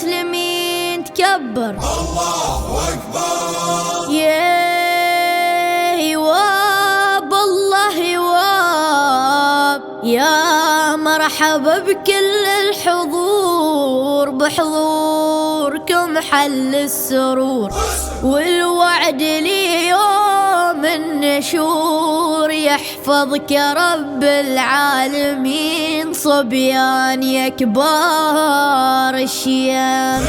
والمسلمين تكبر. الله أكبر. يا هواب الله هواب، يا مرحبا بكل الحضور، بحضوركم حل السرور، والوعد ليوم النشور يحفظك رب العالمين، صبيان يا كبار الشيام.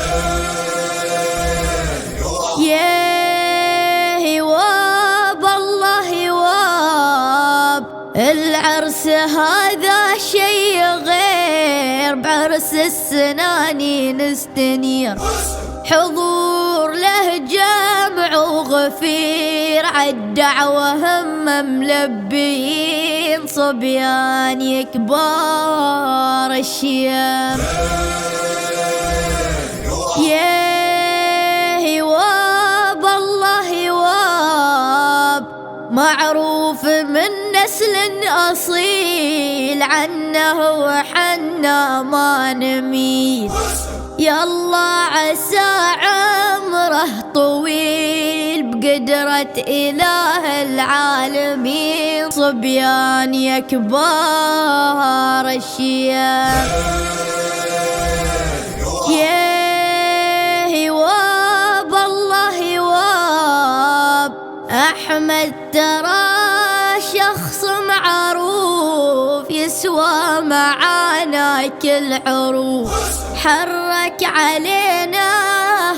يا هواب الله هواب، العرس هذا شي غير، بعرس السناني نستنير، حضور له جمع وغفير، عالدعوة هم ملبيين، صبيان يا كبار الشيام. يا هواب الله هواب، معروف من نسل أصيل، عنه وحنا ما نميل، يالله عسى عمره طويل، بقدرة إله العالمين، صبيان يا كبار الشيام. يا هواب الله هواب، أحمد ترى شخص معروف، يسوى معانا كل عروف، حرك علينا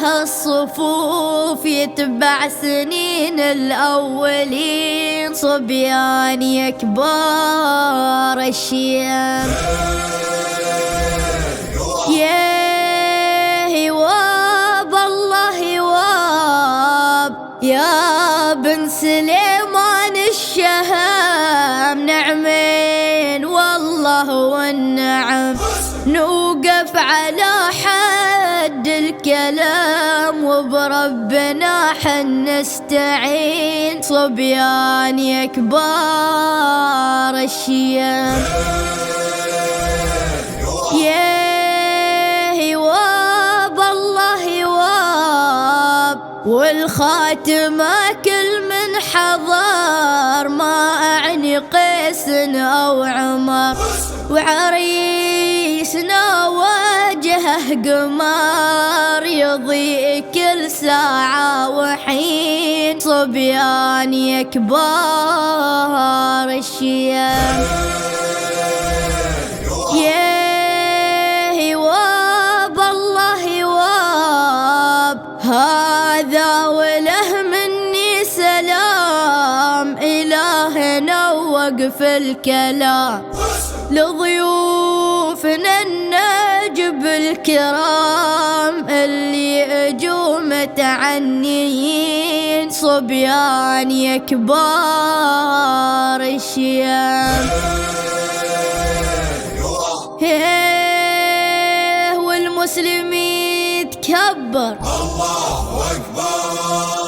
هالصفوف، يتبع سنين الأولين، صبيان يا كبار الشيام. يا هواب الله هواب، يا بن سليمان الشهام، نعمين والله والنعم، نوقف على حد الكلام، وبربنا حن نستعين، صبيان يا كبار الشيام. يا هواب الله هواب، والخاتمة كل من حضر، ما أعني قيس أو عمر، وعريسنا وجهه قمر، يضيء كل ساعة وحين، صبيان يا كبار الشيام. يا هواب الله هواب، هذا وله مني سلام، إلهنا وقف الكلام، لضيوفنا النجب الكرام، اللي اجوا متعنيين، صبيان يا كبار الشيام. والمسلمين تكبر. الله أكبر.